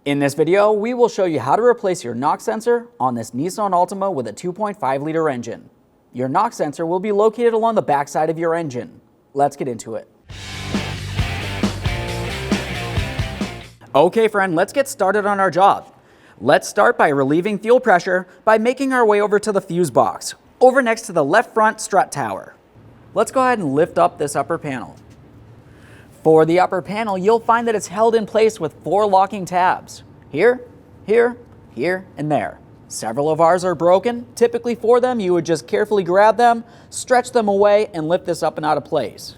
In this video, we will show you how to replace your knock sensor on this Nissan Altima with a 2.5-liter engine. Your knock sensor will be located along the backside of your engine. Let's get into it. Okay friend, let's get started on our job. Let's start by relieving fuel pressure by making our way over to the fuse box, over next to the left front strut tower. Let's go ahead and lift up this upper panel. For the upper panel, you'll find that it's held in place with 4 locking tabs. Here, here, here, and there. Several of ours are broken. Typically for them, you would just carefully grab them, stretch them away, and lift this up and out of place.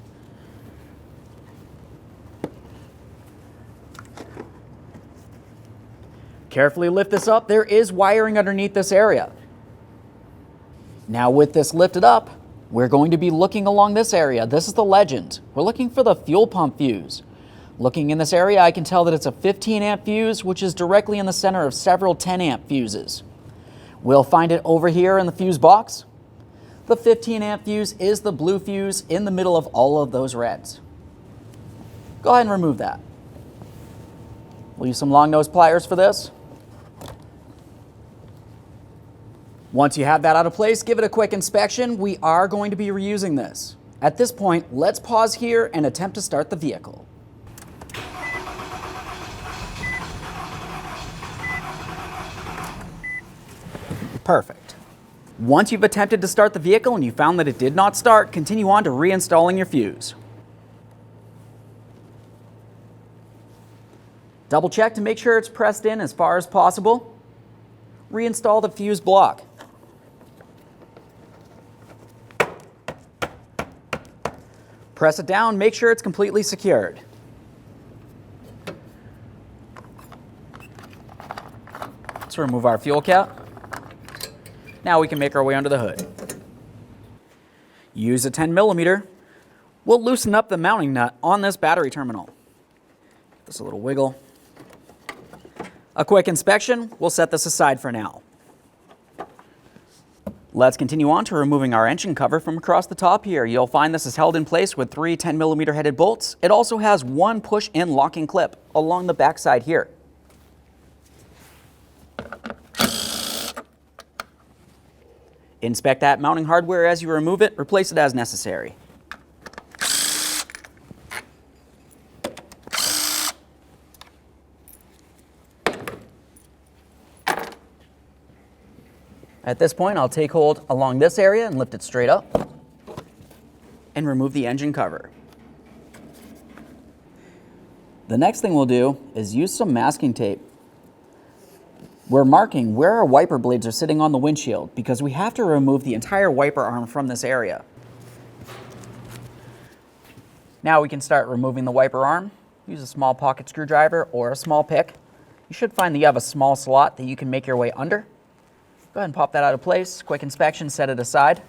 Carefully lift this up. There is wiring underneath this area. Now with this lifted up, we're going to be looking along this area. This is the legend. We're looking for the fuel pump fuse. Looking in this area, I can tell that it's a 15 amp fuse, which is directly in the center of several 10 amp fuses. We'll find it over here in the fuse box. The 15 amp fuse is the blue fuse in the middle of all of those reds. Go ahead and remove that. We'll use some long nose pliers for this. Once you have that out of place, give it a quick inspection. We are going to be reusing this. At this point, let's pause here and attempt to start the vehicle. Perfect. Once you've attempted to start the vehicle and you found that it did not start, continue on to reinstalling your fuse. Double check to make sure it's pressed in as far as possible. Reinstall the fuse block. Press it down, make sure it's completely secured. Let's remove our fuel cap. Now we can make our way under the hood. Use a 10mm. We'll loosen up the mounting nut on this battery terminal. Just a little wiggle. A quick inspection, we'll set this aside for now. Let's continue on to removing our engine cover from across the top here. You'll find this is held in place with 3 10mm headed bolts. It also has 1 push-in locking clip along the back side here. Inspect that mounting hardware as you remove it. Replace it as necessary. At this point, I'll take hold along this area and lift it straight up and remove the engine cover. The next thing we'll do is use some masking tape. We're marking where our wiper blades are sitting on the windshield because we have to remove the entire wiper arm from this area. Now we can start removing the wiper arm. Use a small pocket screwdriver or a small pick. You should find that you have a small slot that you can make your way under. Go ahead and pop that out of place. Quick inspection, set it aside.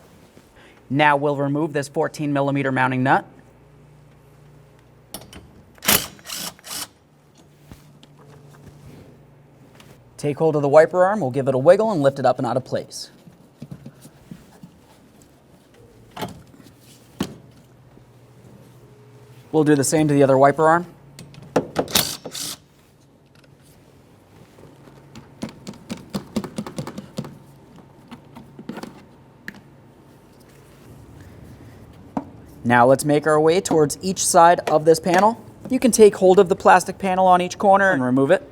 Now we'll remove this 14mm mounting nut. Take hold of the wiper arm, we'll give it a wiggle and lift it up and out of place. We'll do the same to the other wiper arm. Now let's make our way towards each side of this panel. You can take hold of the plastic panel on each corner and remove it.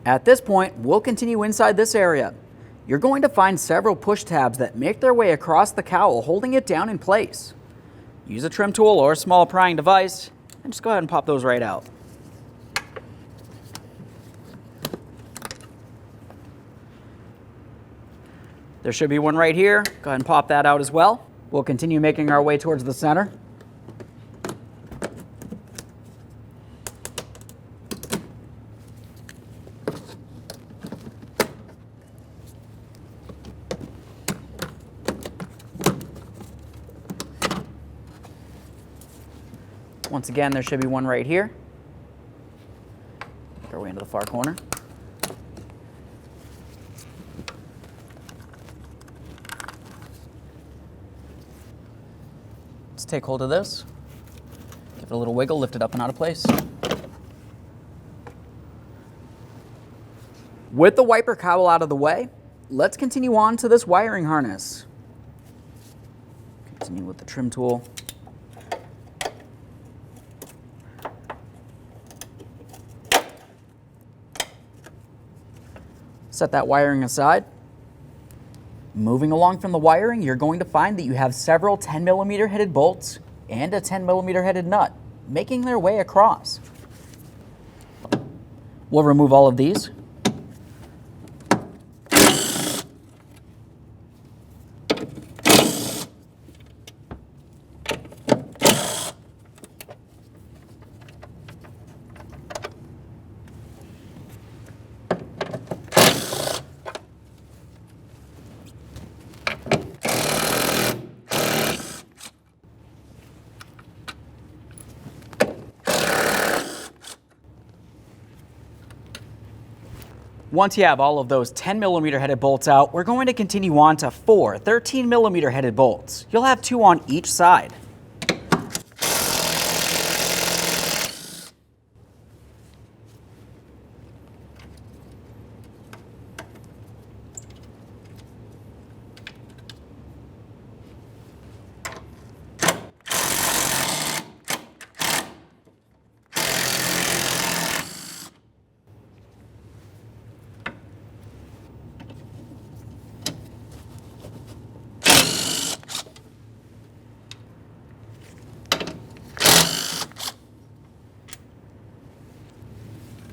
At this point, we'll continue inside this area. You're going to find several push tabs that make their way across the cowl, holding it down in place. Use a trim tool or a small prying device, and just go ahead and pop those right out. There should be one right here. Go ahead and pop that out as well. We'll continue making our way towards the center. Once again, there should be one right here. Make our way into the far corner. Let's take hold of this, Give it a little wiggle, lift it up and out of place. With the wiper cowl out of the way, let's continue on to this wiring harness. Continue with the trim tool. Set that wiring aside. Moving along from the wiring, you're going to find that you have several 10mm headed bolts and a 10mm headed nut making their way across. We'll remove all of these. Once you have all of those 10mm headed bolts out, we're going to continue on to 4 13mm headed bolts. You'll have 2 on each side.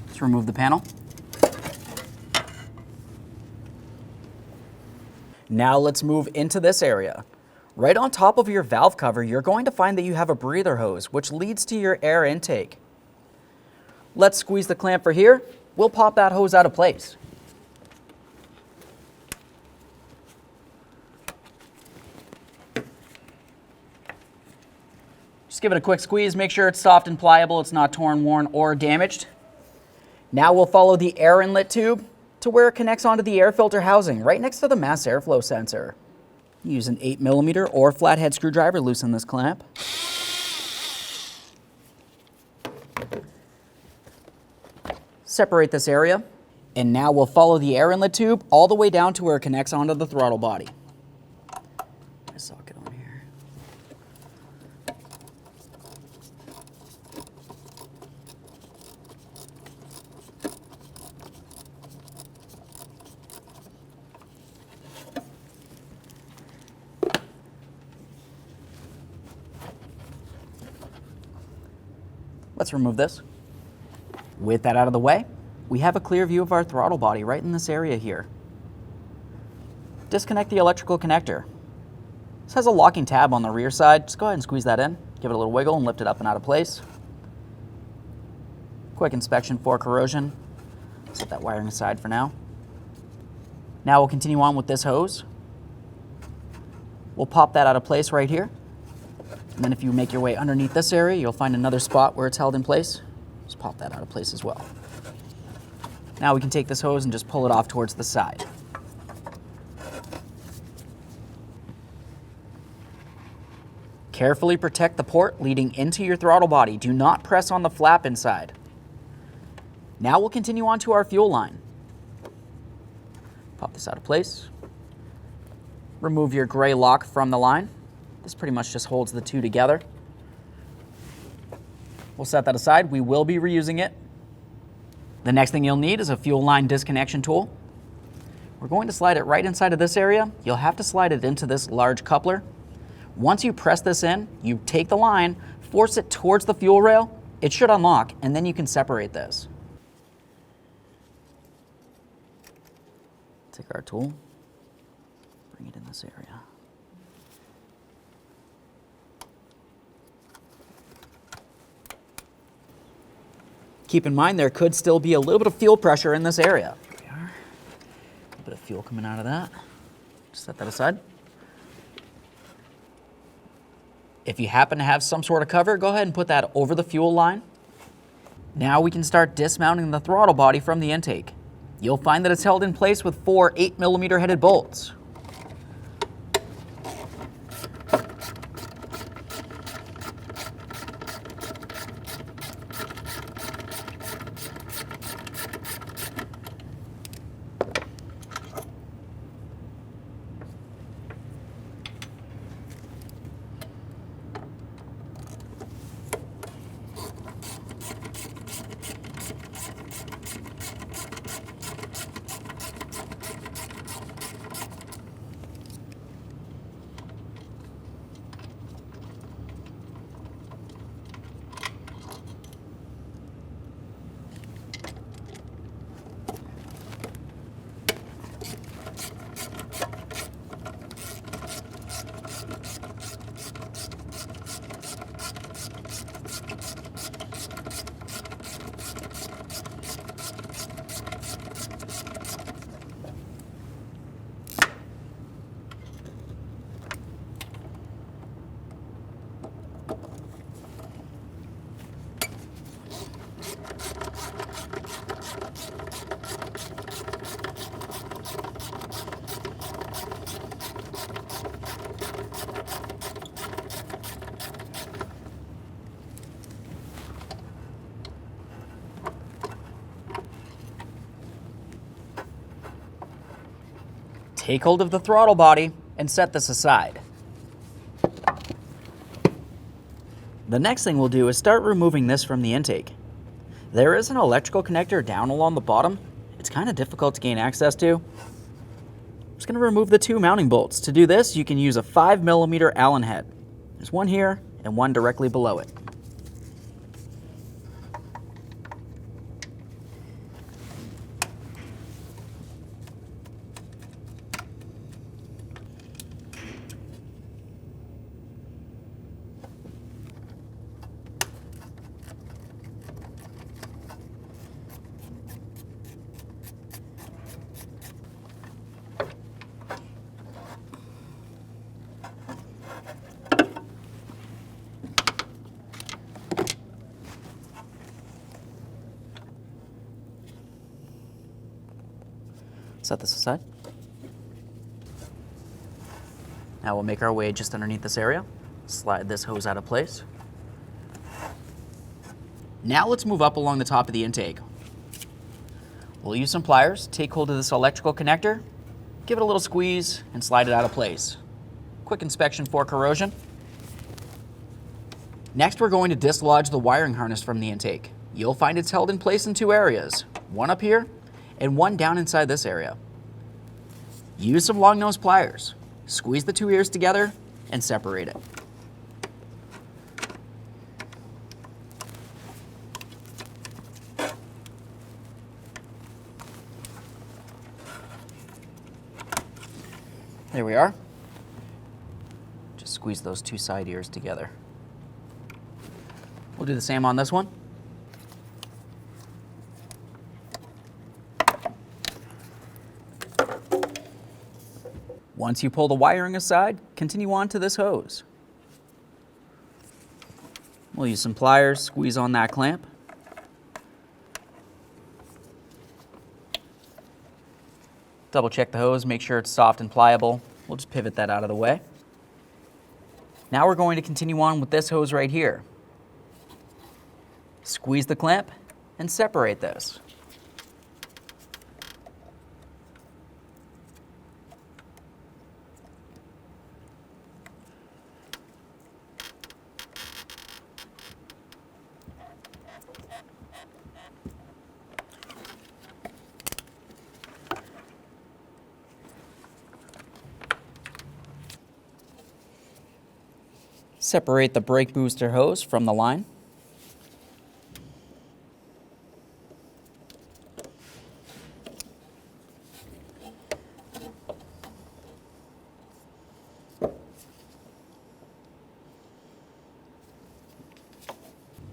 Let's remove the panel. Now let's move into this area. Right on top of your valve cover, you're going to find that you have a breather hose, which leads to your air intake. Let's squeeze the clamp for here. We'll pop that hose out of place. Just give it a quick squeeze, make sure it's soft and pliable, it's not torn, worn, or damaged. Now we'll follow the air inlet tube to where it connects onto the air filter housing, right next to the mass airflow sensor. Use an 8mm or flathead screwdriver to loosen this clamp. Separate this area, and now we'll follow the air inlet tube all the way down to where it connects onto the throttle body. Socket on here. Let's remove this. With that out of the way, we have a clear view of our throttle body right in this area here. Disconnect the electrical connector. This has a locking tab on the rear side. Just go ahead and squeeze that in, give it a little wiggle and lift it up and out of place. Quick inspection for corrosion. Set that wiring aside for now. Now we'll continue on with this hose. We'll pop that out of place right here. And then if you make your way underneath this area, you'll find another spot where it's held in place. Just pop that out of place as well. Now we can take this hose and just pull it off towards the side. Carefully protect the port leading into your throttle body. Do not press on the flap inside. Now we'll continue on to our fuel line. Pop this out of place. Remove your gray lock from the line. This pretty much just holds the two together. We'll set that aside. We will be reusing it. The next thing you'll need is a fuel line disconnection tool. We're going to slide it right inside of this area. You'll have to slide it into this large coupler. Once you press this in, you take the line, force it towards the fuel rail. It should unlock, and then you can separate this. Take our tool, bring it in this area. Keep in mind there could still be a little bit of fuel pressure in this area. Here we are. A little bit of fuel coming out of that. Just set that aside. If you happen to have some sort of cover, go ahead and put that over the fuel line. Now we can start dismounting the throttle body from the intake. You'll find that it's held in place with 4 8mm headed bolts. Take hold of the throttle body and set this aside. The next thing we'll do is start removing this from the intake. There is an electrical connector down along the bottom. It's kind of difficult to gain access to. I'm just going to remove the two mounting bolts. To do this, you can use a 5mm Allen head. There's one here and one directly below it. Set this aside. Now we'll make our way just underneath this area. Slide this hose out of place. Now let's move up along the top of the intake. We'll use some pliers, take hold of this electrical connector, give it a little squeeze, and slide it out of place. Quick inspection for corrosion. Next, we're going to dislodge the wiring harness from the intake. You'll find it's held in place in two areas, one up here and one down inside this area. Use some long nose pliers. Squeeze the two ears together and separate it. There we are. Just squeeze those two side ears together. We'll do the same on this one. Once you pull the wiring aside, continue on to this hose. We'll use some pliers, squeeze on that clamp. Double check the hose, make sure it's soft and pliable. We'll just pivot that out of the way. Now we're going to continue on with this hose right here. Squeeze the clamp and separate this. Separate the brake booster hose from the line.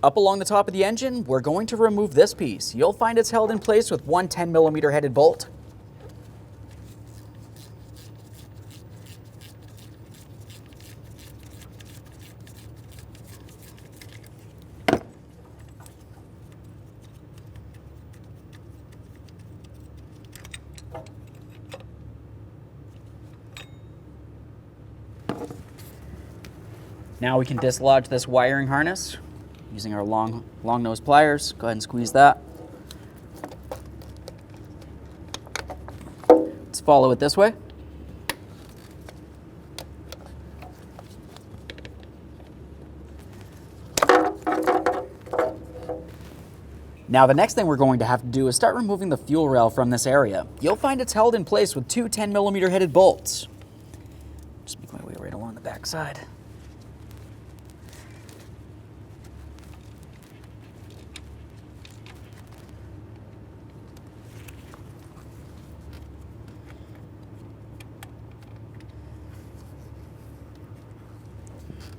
Up along the top of the engine, we're going to remove this piece. You'll find it's held in place with one 10mm headed bolt. Now we can dislodge this wiring harness using our long nose pliers. Go ahead and squeeze that. Let's follow it this way. Now the next thing we're going to have to do is start removing the fuel rail from this area. You'll find it's held in place with two 10mm headed bolts. Just make my way right along the back side.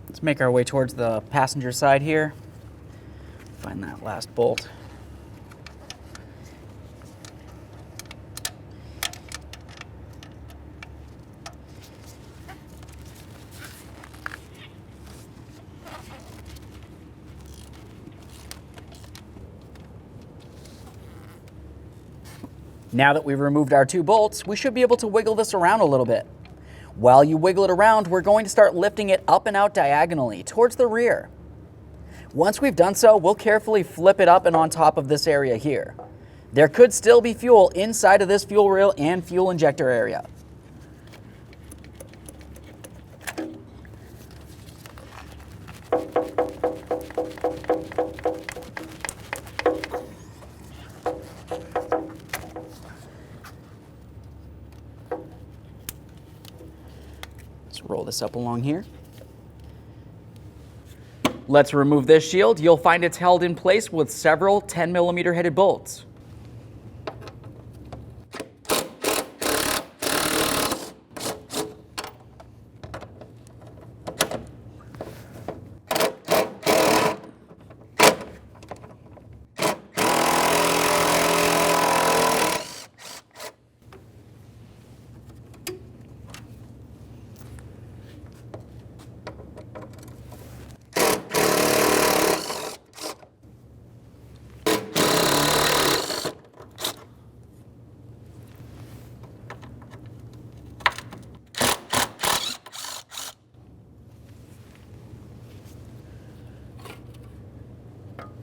Let's make our way towards the passenger side here. Find that last bolt. Now that we've removed our two bolts, we should be able to wiggle this around a little bit. While you wiggle it around, we're going to start lifting it up and out diagonally towards the rear. Once we've done so, we'll carefully flip it up and on top of this area here. There could still be fuel inside of this fuel rail and fuel injector area. pull this up along here. Let's remove this shield. You'll find it's held in place with several 10mm headed bolts.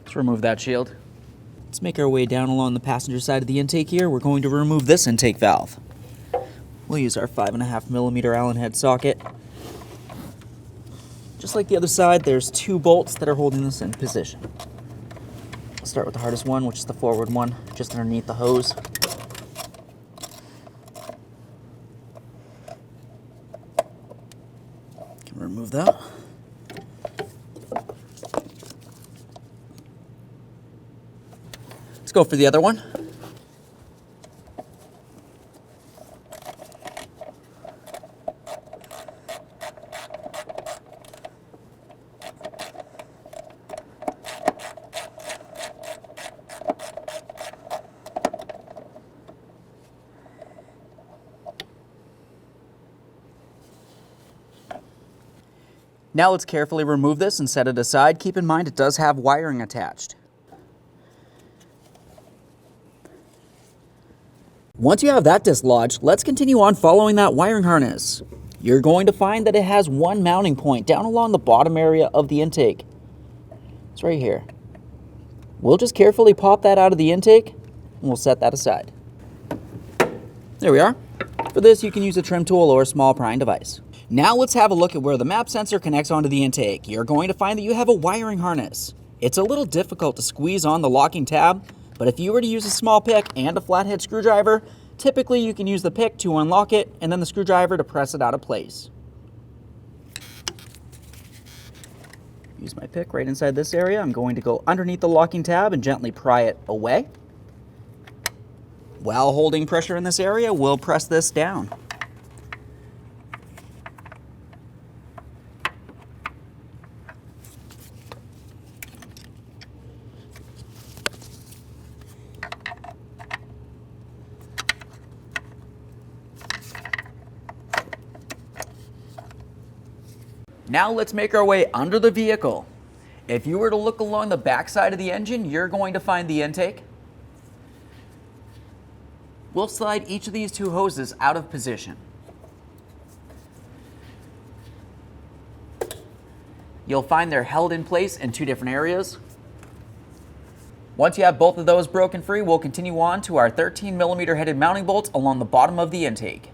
Let's remove that shield. Let's make our way down along the passenger side of the intake here. We're going to remove this intake valve. We'll use our 5.5mm Allen head socket. Just like the other side, there's 2 bolts that are holding this in position. I'll start with the hardest one, which is the forward one, just underneath the hose. Can remove that. Let's go for the other one. Now let's carefully remove this and set it aside. Keep in mind it does have wiring attached. Once you have that dislodged, let's continue on following that wiring harness. You're going to find that it has one mounting point down along the bottom area of the intake. It's right here. We'll just carefully pop that out of the intake and we'll set that aside. There we are. For this, you can use a trim tool or a small prying device. Now let's have a look at where the map sensor connects onto the intake. You're going to find that you have a wiring harness. It's a little difficult to squeeze on the locking tab, but if you were to use a small pick and a flathead screwdriver, typically you can use the pick to unlock it and then the screwdriver to press it out of place. Use my pick right inside this area. I'm going to go underneath the locking tab and gently pry it away. While holding pressure in this area, we'll press this down. Now let's make our way under the vehicle. If you were to look along the back side of the engine, you're going to find the intake. We'll slide each of these 2 hoses out of position. You'll find they're held in place in 2 different areas. Once you have both of those broken free, we'll continue on to our 13mm headed mounting bolts along the bottom of the intake.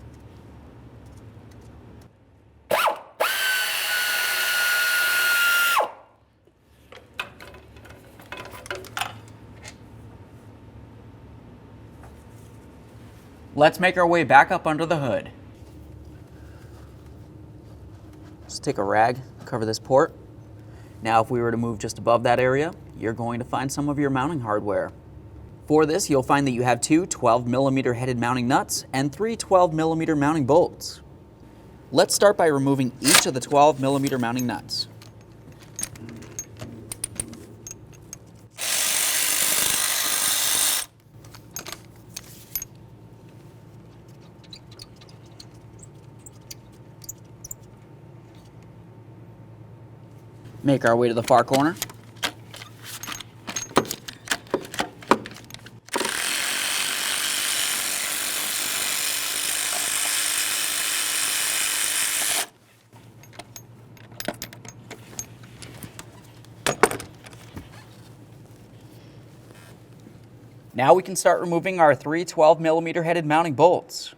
Let's make our way back up under the hood. Just take a rag, cover this port. Now if we were to move just above that area, you're going to find some of your mounting hardware. For this, you'll find that you have 2 12mm headed mounting nuts and 3 12mm mounting bolts. Let's start by removing each of the 12mm mounting nuts. Make our way to the far corner. Now we can start removing our 3 12mm headed mounting bolts.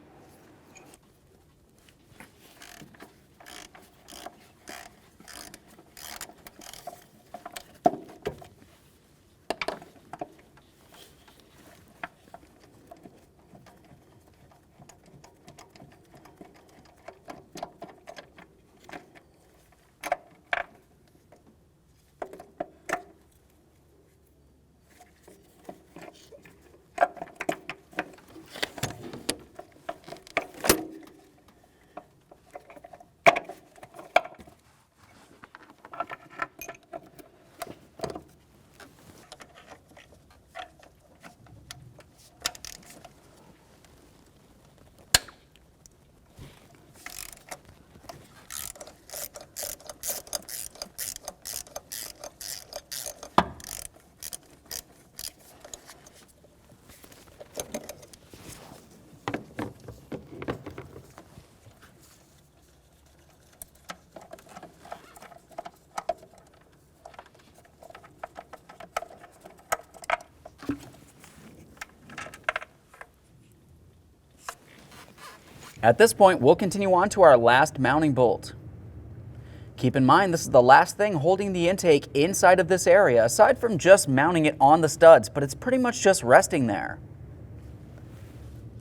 At this point, we'll continue on to our last mounting bolt. Keep in mind, this is the last thing holding the intake inside of this area, aside from just mounting it on the studs, but it's pretty much just resting there.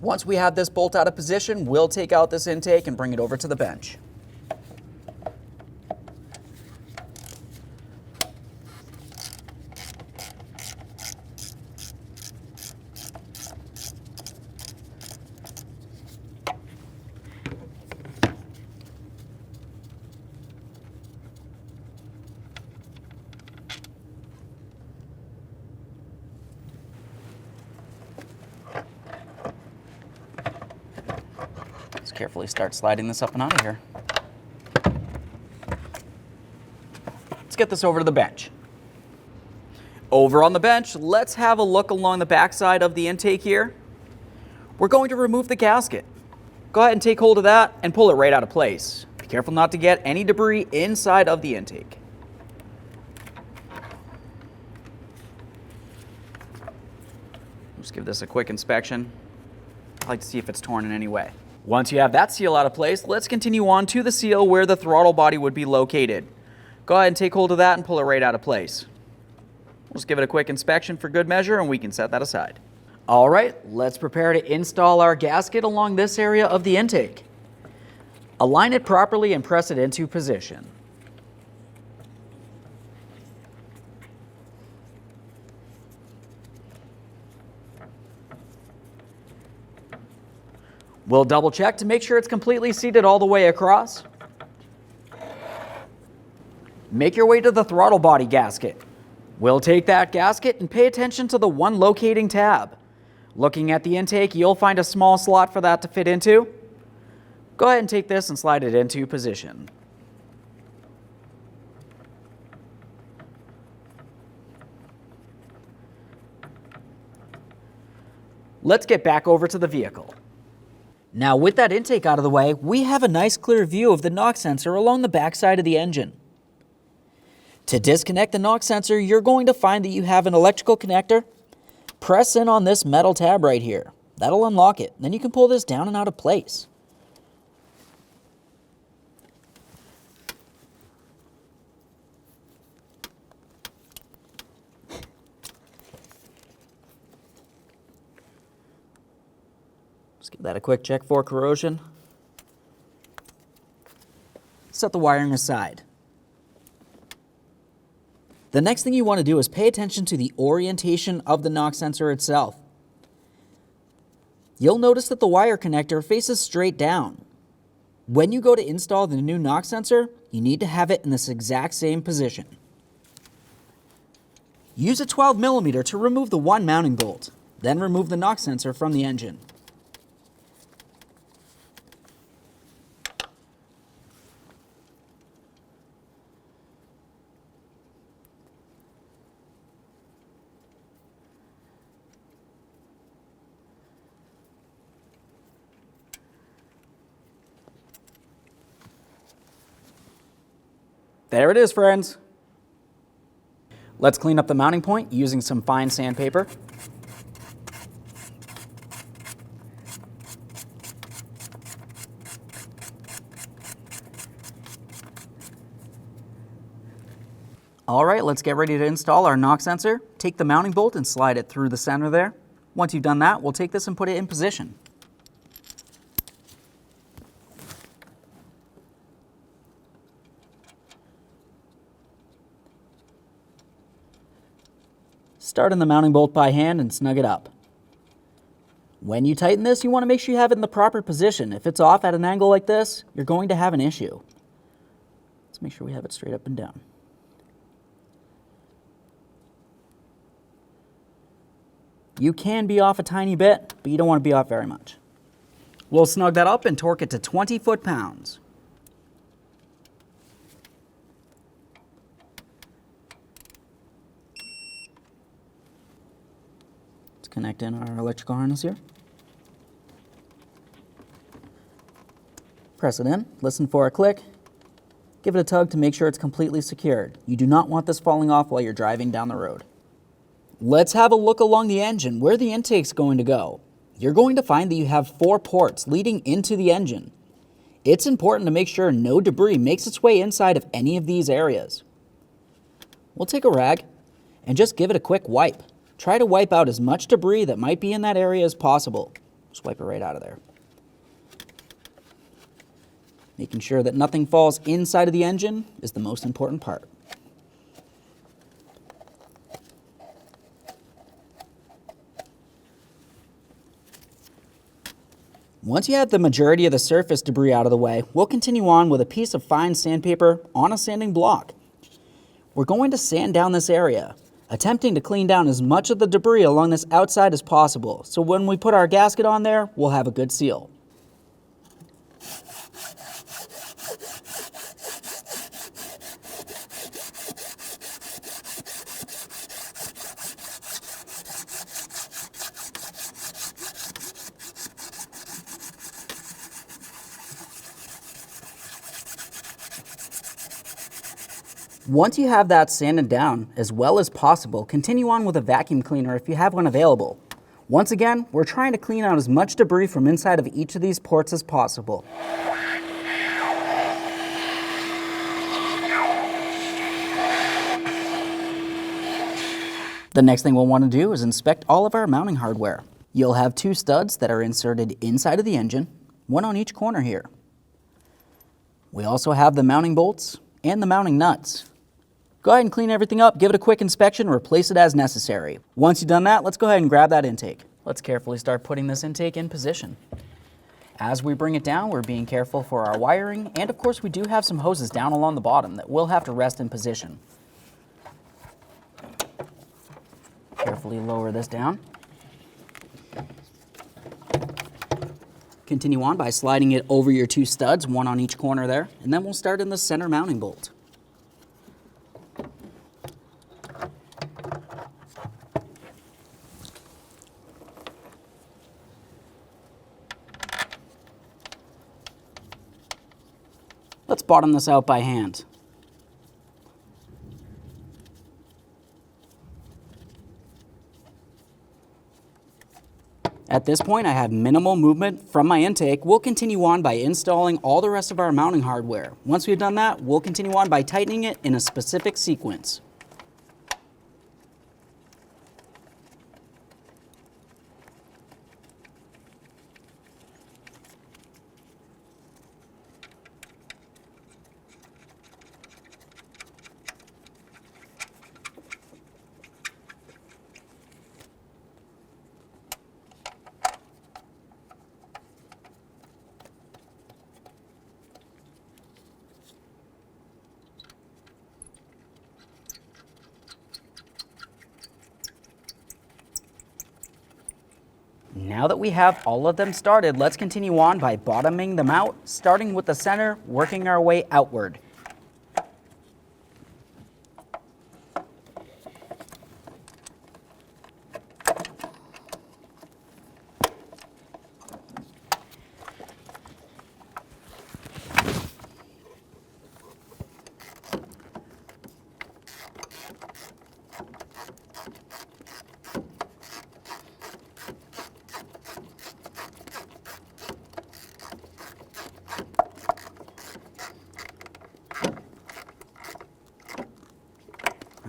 Once we have this bolt out of position, we'll take out this intake and bring it over to the bench. Let's carefully start sliding this up and out of here. Let's get this over to the bench. Over on the bench, let's have a look along the backside of the intake here. We're going to remove the gasket. Go ahead and take hold of that and pull it right out of place. Be careful not to get any debris inside of the intake. Just give this a quick inspection. I'd like to see if it's torn in any way. Once you have that seal out of place, let's continue on to the seal where the throttle body would be located. Go ahead and take hold of that and pull it right out of place. We'll just give it a quick inspection for good measure and we can set that aside. All right, let's prepare to install our gasket along this area of the intake. Align it properly and press it into position. We'll double check to make sure it's completely seated all the way across. Make your way to the throttle body gasket. We'll take that gasket and pay attention to the one locating tab. Looking at the intake, you'll find a small slot for that to fit into. Go ahead and take this and slide it into position. Let's get back over to the vehicle. Now with that intake out of the way, we have a nice clear view of the knock sensor along the backside of the engine. To disconnect the knock sensor, you're going to find that you have an electrical connector. Press in on this metal tab right here. That'll unlock it. Then you can pull this down and out of place. Just give that a quick check for corrosion. Set the wiring aside. The next thing you want to do is pay attention to the orientation of the knock sensor itself. You'll notice that the wire connector faces straight down. When you go to install the new knock sensor, you need to have it in this exact same position. Use a 12mm to remove the one mounting bolt, then remove the knock sensor from the engine. There it is, friends. Let's clean up the mounting point using some fine sandpaper. All right, let's get ready to install our knock sensor. Take the mounting bolt and slide it through the center there. Once you've done that, we'll take this and put it in position. Start in the mounting bolt by hand and snug it up. When you tighten this, you want to make sure you have it in the proper position. If it's off at an angle like this, you're going to have an issue. Let's make sure we have it straight up and down. You can be off a tiny bit, but you don't want to be off very much. We'll snug that up and torque it to 20 foot-pounds. Connect in our electrical harness here. Press it in, listen for a click, give it a tug to make sure it's completely secured. You do not want this falling off while you're driving down the road. Let's have a look along the engine where the intake's going to go. you're going to find that you have 4 ports leading into the engine. It's important to make sure no debris makes its way inside of any of these areas. We'll take a rag and just give it a quick wipe. Try to wipe out as much debris that might be in that area as possible. Just wipe it right out of there. Making sure that nothing falls inside of the engine is the most important part. Once you have the majority of the surface debris out of the way, we'll continue on with a piece of fine sandpaper on a sanding block. We're going to sand down this area, attempting to clean down as much of the debris along this outside as possible, so when we put our gasket on there, we'll have a good seal. Once you have that sanded down as well as possible, continue on with a vacuum cleaner if you have one available. Once again, we're trying to clean out as much debris from inside of each of these ports as possible. The next thing we'll want to do is inspect all of our mounting hardware. You'll have 2 studs that are inserted inside of the engine, one on each corner here. We also have the mounting bolts and the mounting nuts. Go ahead and clean everything up, give it a quick inspection, replace it as necessary. Once you've done that, let's go ahead and grab that intake. Let's carefully start putting this intake in position. As we bring it down, we're being careful for our wiring, and of course we do have some hoses down along the bottom that will have to rest in position. Carefully lower this down. Continue on by sliding it over your 2 studs, one on each corner there, and then we'll start in the center mounting bolt. Let's bottom this out by hand. At this point, I have minimal movement from my intake. We'll continue on by installing all the rest of our mounting hardware. Once we've done that, we'll continue on by tightening it in a specific sequence. Now that we have all of them started, let's continue on by bottoming them out, starting with the center, working our way outward.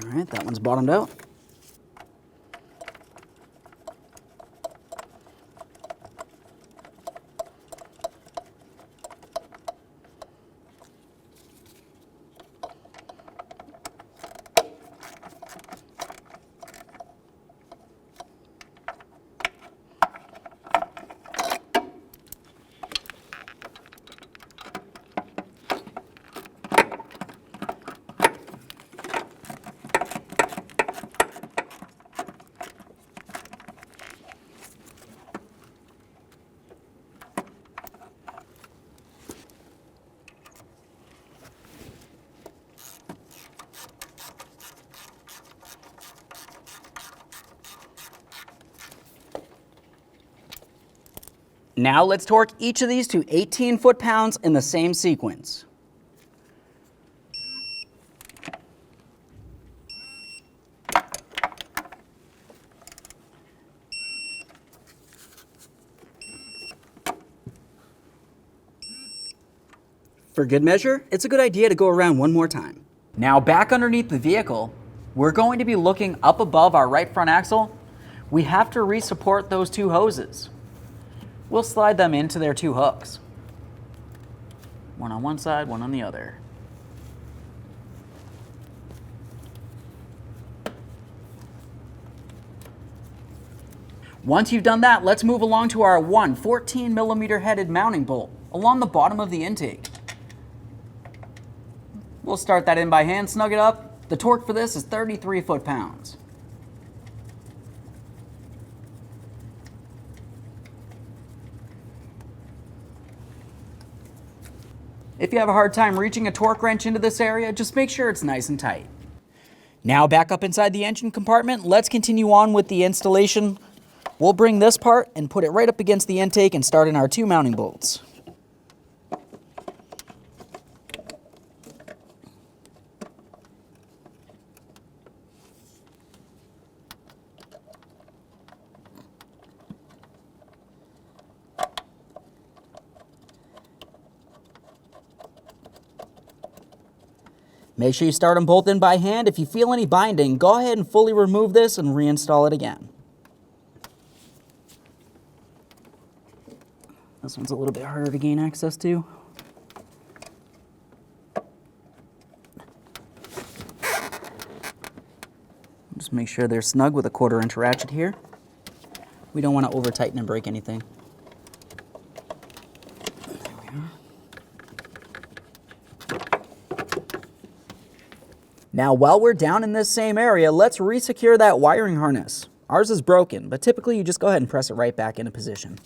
All right, that one's bottomed out. Now let's torque each of these to 18 foot-pounds in the same sequence. For good measure, it's a good idea to go around one more time. Now back underneath the vehicle, we're going to be looking up above our right front axle. We have to re-support those two hoses. We'll slide them into their two hooks. One on one side, one on the other. Once you've done that, let's move along to our 14mm headed mounting bolt along the bottom of the intake. We'll start that in by hand, snug it up. The torque for this is 33 foot-pounds. If you have a hard time reaching a torque wrench into this area, just make sure it's nice and tight. Now back up inside the engine compartment, let's continue on with the installation. We'll bring this part and put it right up against the intake and start in our two mounting bolts. Make sure you start them both in by hand. If you feel any binding, go ahead and fully remove this and reinstall it again. This one's a little bit harder to gain access to. Just make sure they're snug with a 1/4 inch ratchet here. We don't want to over tighten and break anything. There we are. Now, while we're down in this same area, let's re-secure that wiring harness. Ours is broken, but typically you just go ahead and press it right back into position.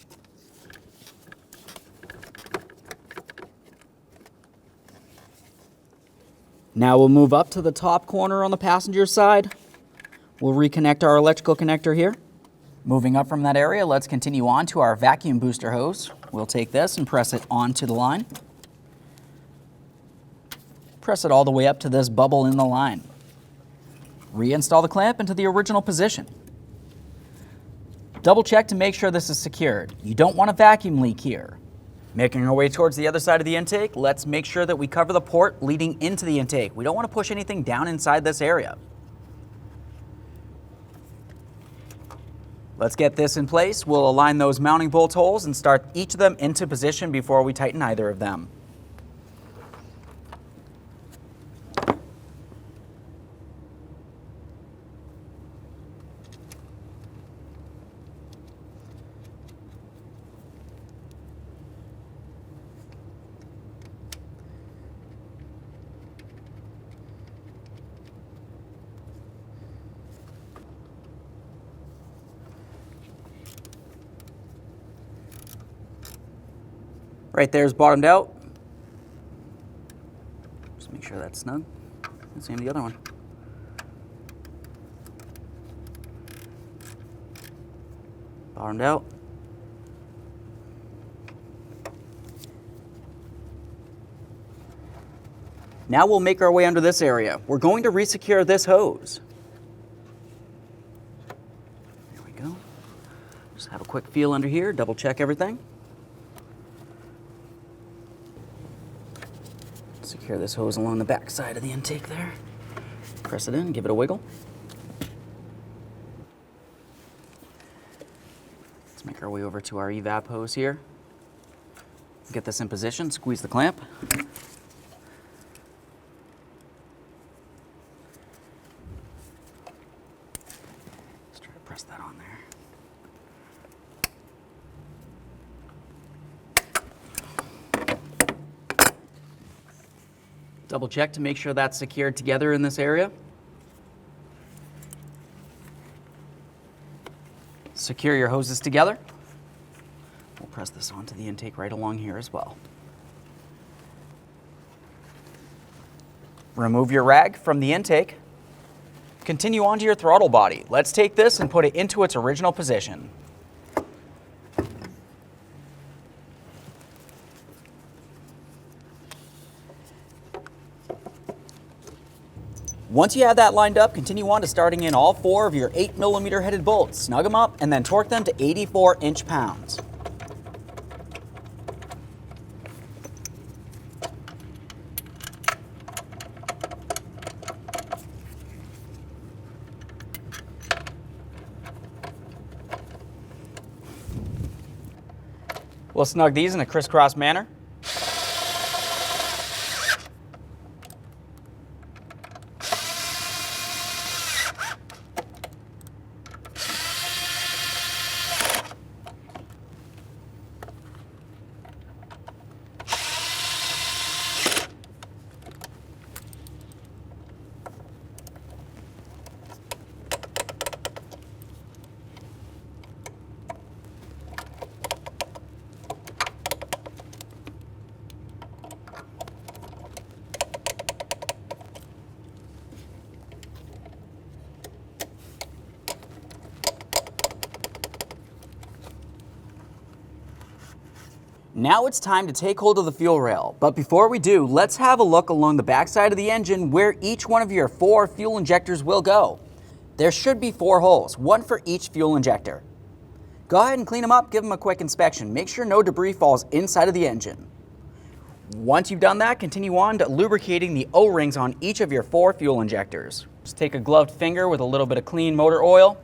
Now we'll move up to the top corner on the passenger side. We'll reconnect our electrical connector here. Moving up from that area, let's continue on to our vacuum booster hose. We'll take this and press it onto the line. Press it all the way up to this bubble in the line. Reinstall the clamp into the original position. Double check to make sure this is secured. You don't want a vacuum leak here. Making our way towards the other side of the intake, let's make sure that we cover the port leading into the intake. We don't want to push anything down inside this area. Let's get this in place. We'll align those mounting bolt holes and start each of them into position before we tighten either of them. Right there is bottomed out. Just make sure that's snug. And same the other one. Bottomed out. Now we'll make our way under this area. We're going to resecure this hose. There we go. Just have a quick feel under here, double check everything. Secure this hose along the back side of the intake there. Press it in, give it a wiggle. Let's make our way over to our evap hose here. Get this in position, squeeze the clamp. Let's try to press that on there. Double check to make sure that's secured together in this area. Secure your hoses together. We'll press this onto the intake right along here as well. Remove your rag from the intake. Continue onto your throttle body. Let's take this and put it into its original position. Once you have that lined up, continue on to starting in all 4 of your 8mm headed bolts. Snug them up and then torque them to 84 inch-pounds. We'll snug these in a crisscross manner. Now it's time to take hold of the fuel rail, but before we do, let's have a look along the backside of the engine where each one of your 4 fuel injectors will go. There should be 4 holes, one for each fuel injector. Go ahead and clean them up, give them a quick inspection. Make sure no debris falls inside of the engine. Once you've done that, continue on to lubricating the O-rings on each of your 4 fuel injectors. Just take a gloved finger with a little bit of clean motor oil.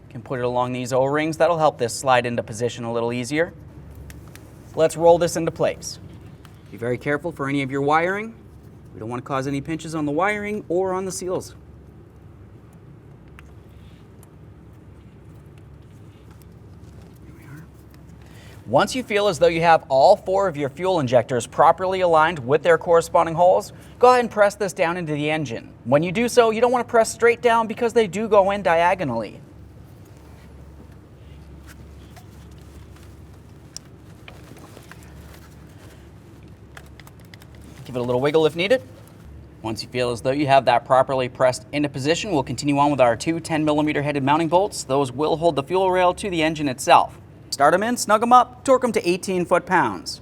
You can put it along these O-rings. That'll help this slide into position a little easier. Let's roll this into place. Be very careful for any of your wiring. We don't want to cause any pinches on the wiring or on the seals. Here we are. Once you feel as though you have all 4 of your fuel injectors properly aligned with their corresponding holes, go ahead and press this down into the engine. When you do so, you don't want to press straight down because they do go in diagonally. Give it a little wiggle if needed. Once you feel as though you have that properly pressed into position, we'll continue on with our 2 10mm headed mounting bolts. Those will hold the fuel rail to the engine itself. Start them in, snug them up, torque them to 18 foot-pounds.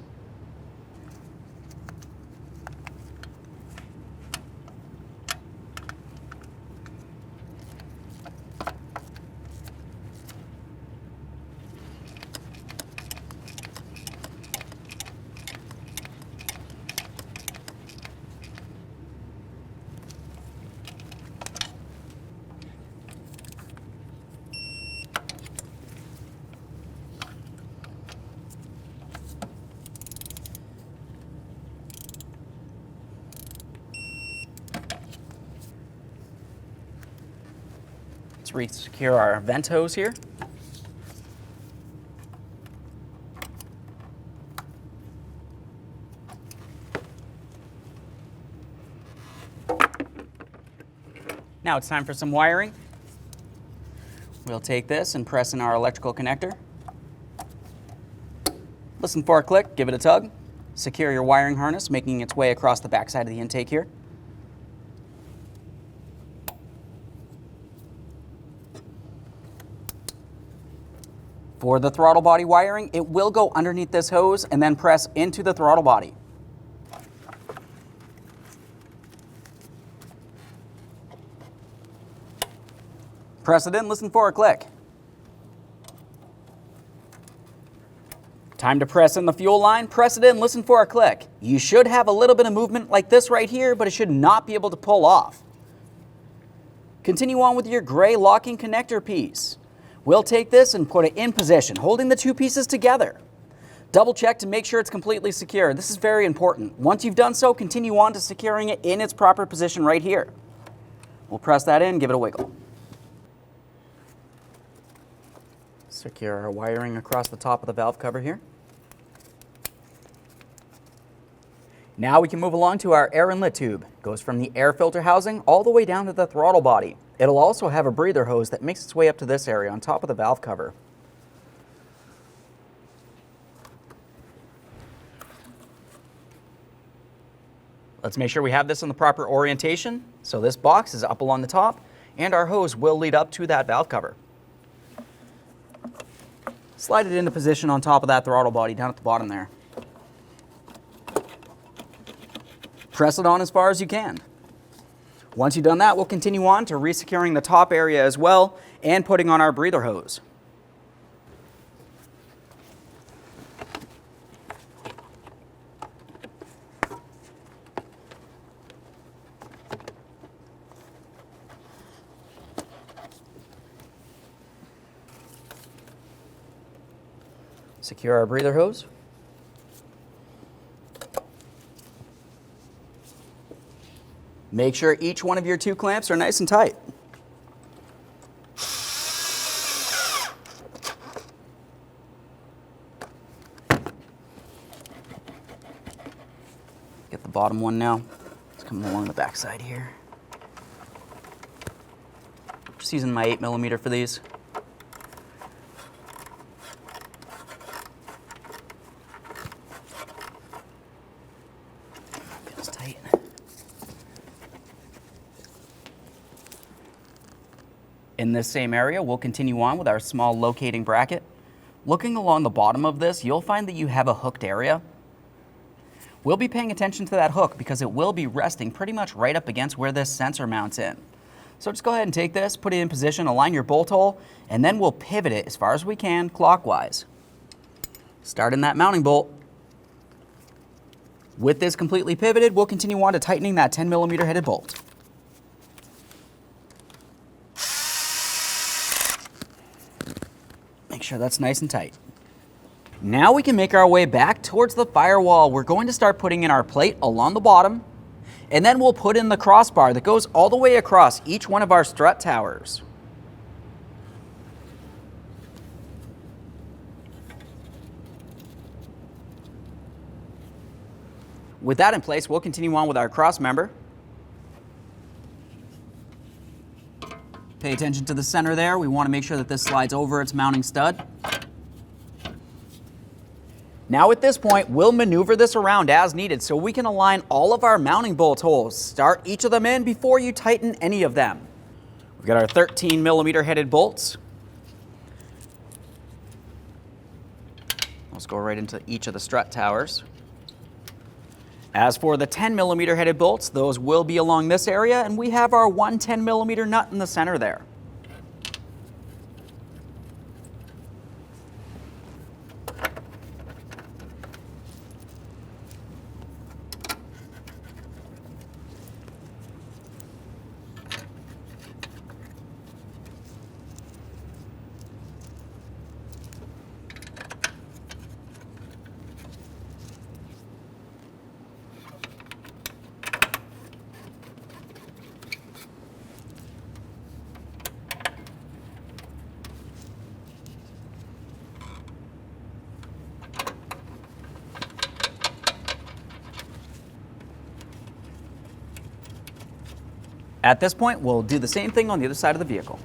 Let's re-secure our vent hose here. Now it's time for some wiring. We'll take this and press in our electrical connector. Listen for a click, give it a tug. Secure your wiring harness, making its way across the backside of the intake here. For the throttle body wiring, it will go underneath this hose and then press into the throttle body. Press it in, listen for a click. Time to press in the fuel line, press it in, listen for a click. You should have a little bit of movement like this right here, but it should not be able to pull off. Continue on with your gray locking connector piece. We'll take this and put it in position, holding the 2 pieces together. Double check to make sure it's completely secure. This is very important. Once you've done so, continue on to securing it in its proper position right here. We'll press that in, give it a wiggle. Secure our wiring across the top of the valve cover here. Now we can move along to our air inlet tube. It goes from the air filter housing all the way down to the throttle body. It'll also have a breather hose that makes its way up to this area on top of the valve cover. Let's make sure we have this in the proper orientation. So this box is up along the top and our hose will lead up to that valve cover. Slide it into position on top of that throttle body down at the bottom there. Press it on as far as you can. Once you've done that, we'll continue on to resecuring the top area as well and putting on our breather hose. Secure our breather hose. Make sure each one of your 2 clamps are nice and tight. Get the bottom one now. It's coming along the back side here. Just using my 8mm for these. Feels tight. In this same area, we'll continue on with our small locating bracket. Looking along the bottom of this, you'll find that you have a hooked area. We'll be paying attention to that hook because it will be resting pretty much right up against where this sensor mounts in. So just go ahead and take this, put it in position, align your bolt hole, and then we'll pivot it as far as we can clockwise. Start in that mounting bolt. With this completely pivoted, we'll continue on to tightening that 10mm headed bolt. Make sure that's nice and tight. Now we can make our way back towards the firewall. We're going to start putting in our plate along the bottom, and then we'll put in the crossbar that goes all the way across each one of our strut towers. With that in place, we'll continue on with our cross member. Pay attention to the center there. We want to make sure that this slides over its mounting stud. Now at this point, we'll maneuver this around as needed so we can align all of our mounting bolt holes. Start each of them in before you tighten any of them. We've got our 13mm headed bolts. Let's go right into each of the strut towers. As for the 10mm headed bolts, those will be along this area, and we have our 1 10mm nut in the center there. At this point, we'll do the same thing on the other side of the vehicle.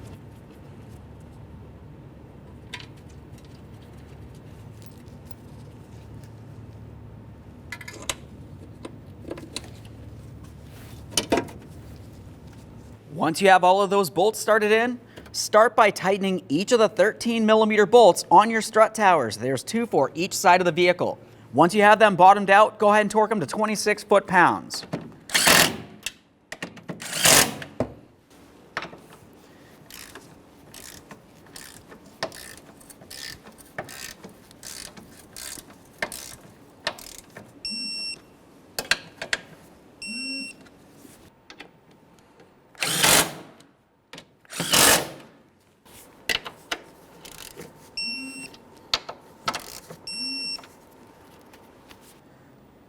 Once you have all of those bolts started in, start by tightening each of the 13mm bolts on your strut towers. There's 2 for each side of the vehicle. Once you have them bottomed out, go ahead and torque them to 26 foot-pounds.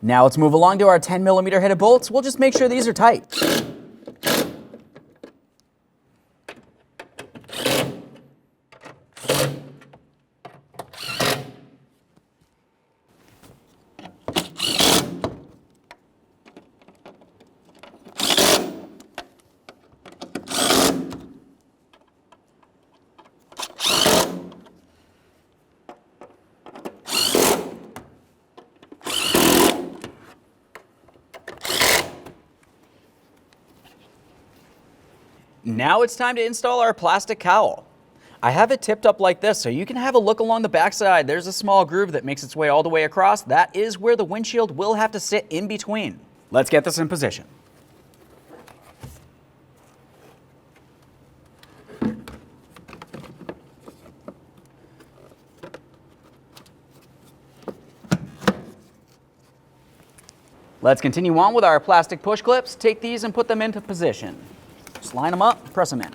Now let's move along to our 10mm headed bolts. We'll just make sure these are tight. Now it's time to install our plastic cowl. I have it tipped up like this so you can have a look along the backside. There's a small groove that makes its way all the way across. That is where the windshield will have to sit in between. Let's get this in position. Let's continue on with our plastic push clips. Take these and put them into position. Just line them up, press them in.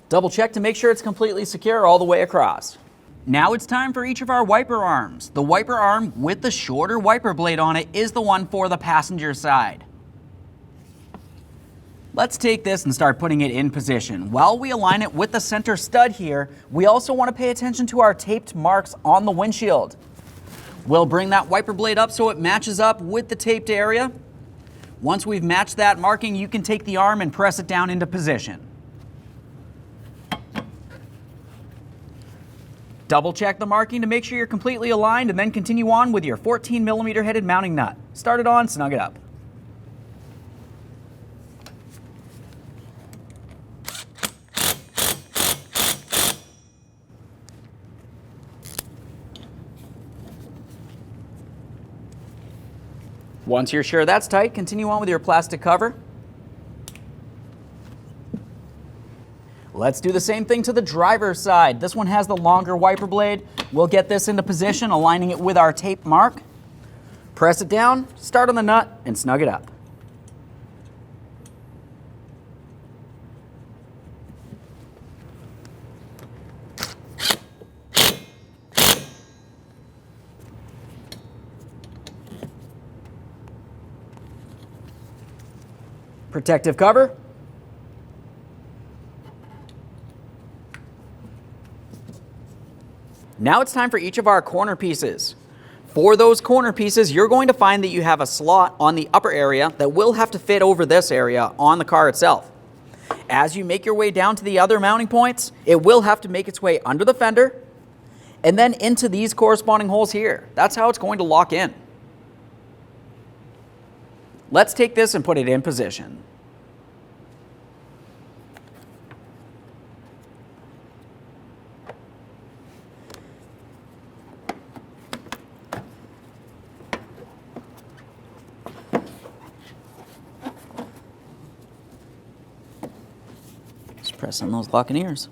Double check to make sure it's completely secure all the way across. Now it's time for each of our wiper arms. The wiper arm with the shorter wiper blade on it is the one for the passenger side. Let's take this and start putting it in position. While we align it with the center stud here, we also want to pay attention to our taped marks on the windshield. We'll bring that wiper blade up so it matches up with the taped area. Once we've matched that marking, you can take the arm and press it down into position. Double check the marking to make sure you're completely aligned and then continue on with your 14mm headed mounting nut. Start it on, snug it up. Once you're sure that's tight, continue on with your plastic cover. Let's do the same thing to the driver's side. This one has the longer wiper blade. We'll get this into position, aligning it with our tape mark. Press it down, start on the nut, and snug it up. Protective cover. Now it's time for each of our corner pieces. For those corner pieces, you're going to find that you have a slot on the upper area that will have to fit over this area on the car itself. As you make your way down to the other mounting points, it will have to make its way under the fender and then into these corresponding holes here. That's how it's going to lock in. Let's take this and put it in position. Just press on those locking ears.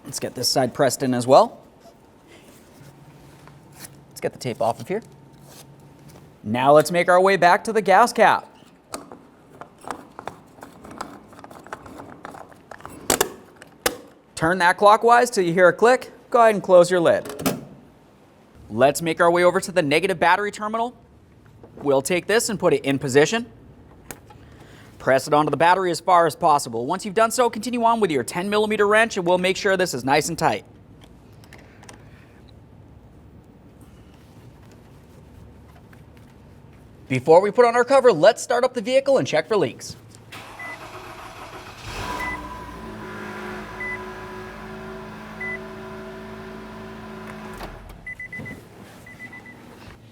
Let's get this side pressed in as well. Let's get the tape off of here. Now let's make our way back to the gas cap. Turn that clockwise till you hear a click. Go ahead and close your lid. Let's make our way over to the negative battery terminal. We'll take this and put it in position. Press it onto the battery as far as possible. Once you've done so, continue on with your 10mm wrench and we'll make sure this is nice and tight. Before we put on our cover, let's start up the vehicle and check for leaks.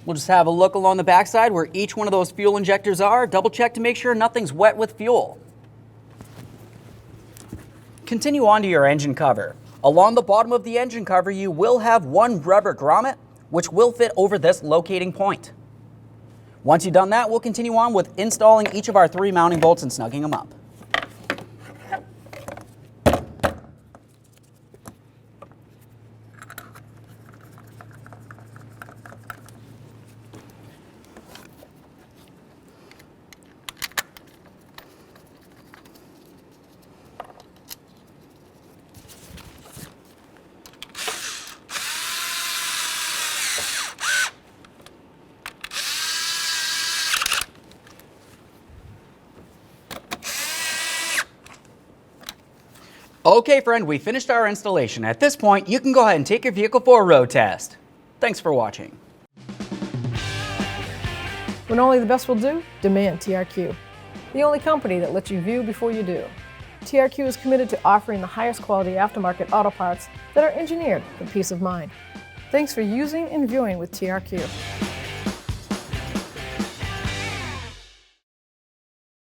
We'll just have a look along the backside where each one of those fuel injectors are. Double check to make sure nothing's wet with fuel. Continue on to your engine cover. Along the bottom of the engine cover, you will have one rubber grommet, which will fit over this locating point. Once you've done that, we'll continue on with installing each of our 3 mounting bolts and snugging them up. Okay, friend, we finished our installation. At this point, you can go ahead and take your vehicle for a road test. Thanks for watching. When only the best will do, demand TRQ. The only company that lets you view before you do. TRQ is committed to offering the highest quality aftermarket auto parts that are engineered for peace of mind. Thanks for using and viewing with TRQ.